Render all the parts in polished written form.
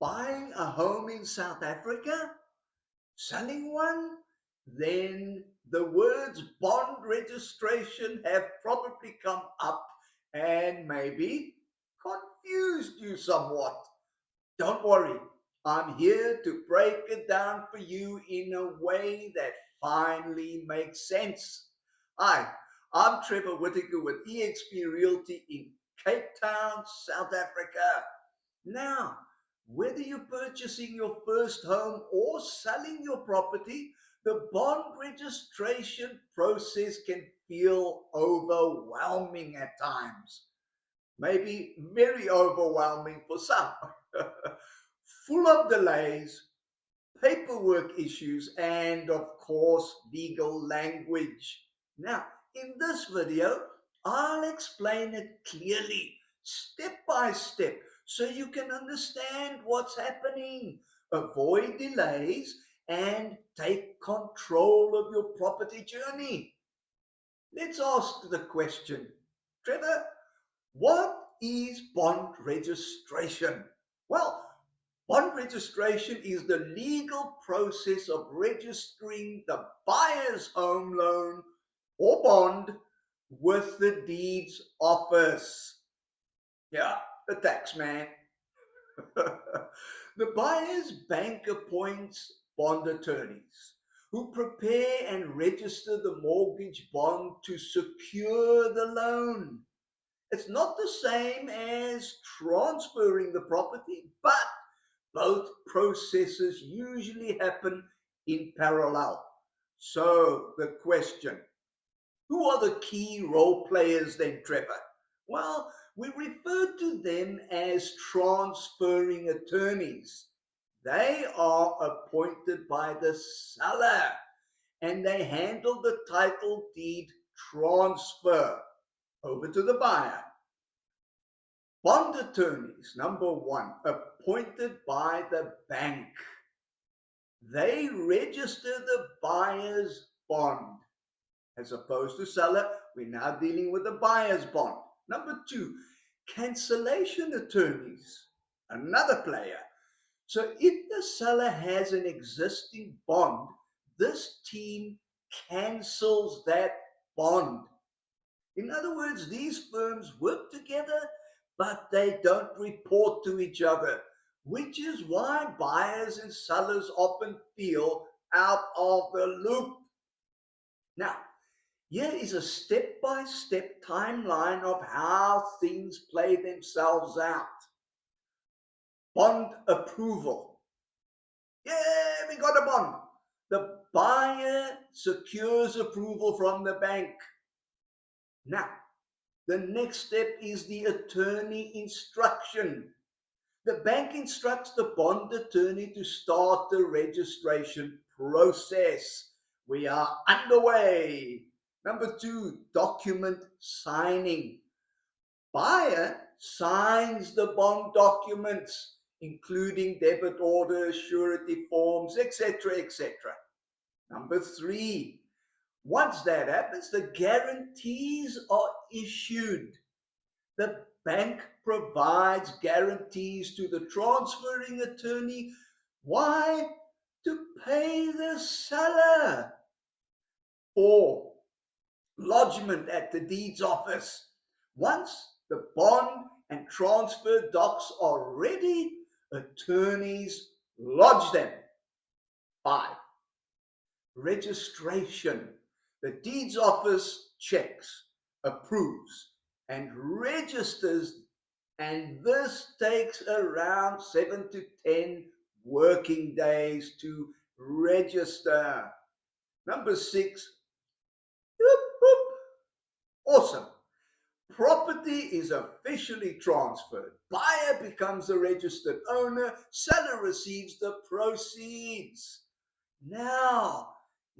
Buying a home in South Africa, selling one, then the words bond registration have probably come up and maybe confused you somewhat. Don't worry, I'm here to break it down for you in a way that finally makes sense. Hi, I'm Trevor Whittaker with eXp Realty in Cape Town, South Africa. Now, whether you're purchasing your first home or selling your property, the bond registration process can feel overwhelming at times. Maybe very overwhelming for some. Full of delays, paperwork issues, and of course, legal language. Now, in this video, I'll explain it clearly, step by step, so you can understand what's happening, avoid delays, and take control of your property journey. Let's ask the question, Trevor, what is bond registration? Well, bond registration is the legal process of registering the buyer's home loan or bond with the deeds office. Yeah, the tax man. The buyer's bank appoints bond attorneys who prepare and register the mortgage bond to secure the loan. It's not the same as transferring the property, but both processes usually happen in parallel. So, the question, who are the key role players then, Trevor? Well, we refer to them as transferring attorneys. They are appointed by the seller and they handle the title deed transfer over to the buyer. Bond attorneys, number one, appointed by the bank. They register the buyer's bond. As opposed to seller, we're now dealing with the buyer's bond. Number two, cancellation attorneys, another player. So if the seller has an existing bond, this team cancels that bond. In other words, these firms work together, but they don't report to each other, which is why buyers and sellers often feel out of the loop. Now, here is a step by step timeline of how things play themselves out. Bond approval. Yeah, we got a bond. The buyer secures approval from the bank. Now, the next step is the attorney instruction. The bank instructs the bond attorney to start the registration process. We are underway. Number two, document signing. Buyer signs the bond documents, including debit orders, surety forms, etc., etc. Number three, once that happens, the guarantees are issued. The bank provides guarantees to the transferring attorney. Why? To pay the seller. Or lodgement at the deeds office. Once the bond and transfer docs are ready, attorneys lodge them. 5. Registration. The deeds office checks, approves, and registers, and this takes around 7 to 10 working days to register. Number 6, whoop, whoop, awesome. Property is officially transferred. Buyer becomes the registered owner. Seller receives the proceeds. Now,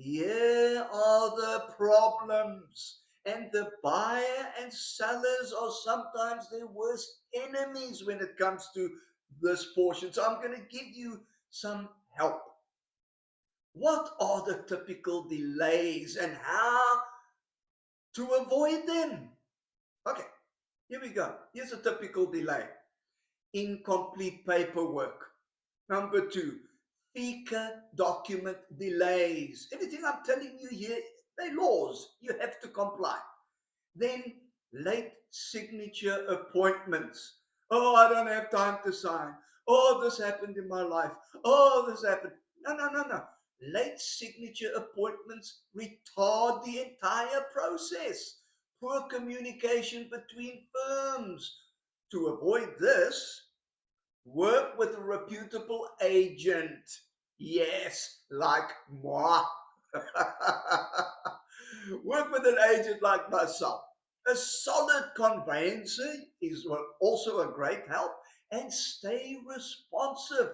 here are the problems. And the buyer and sellers are sometimes their worst enemies when it comes to this portion. So I'm going to give you some help. What are the typical delays and how to avoid them? Okay, here we go. Here's a typical delay. Incomplete paperwork. Number two, FICA document delays. Everything I'm telling you here, they're laws. You have to comply. Then late signature appointments. Oh, I don't have time to sign. Oh, this happened in my life. Oh, this happened. No, no, no, no. Late signature appointments retard the entire process. Poor communication between firms. To avoid this, work with a reputable agent. Yes, like moi. Work with an agent like myself. A solid conveyancer is also a great help, and stay responsive.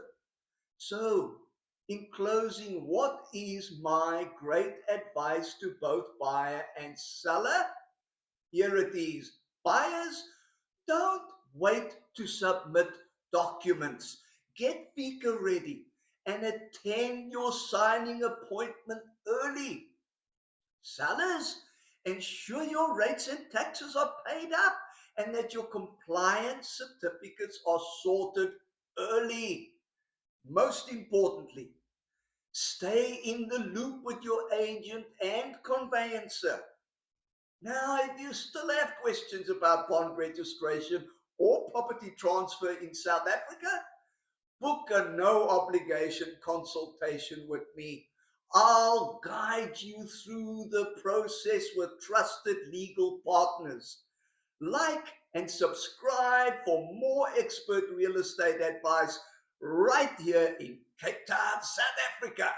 So, in closing, what is my great advice to both buyer and seller? Here it is. Buyers, don't wait to submit documents. Get FICA ready and attend your signing appointment early. Sellers, ensure your rates and taxes are paid up and that your compliance certificates are sorted early. Most importantly, stay in the loop with your agent and conveyancer. Now, if you still have questions about bond registration or property transfer in South Africa, book a no obligation consultation with me. I'll guide you through the process with trusted legal partners. Like and subscribe for more expert real estate advice right here in Cape Town, South Africa.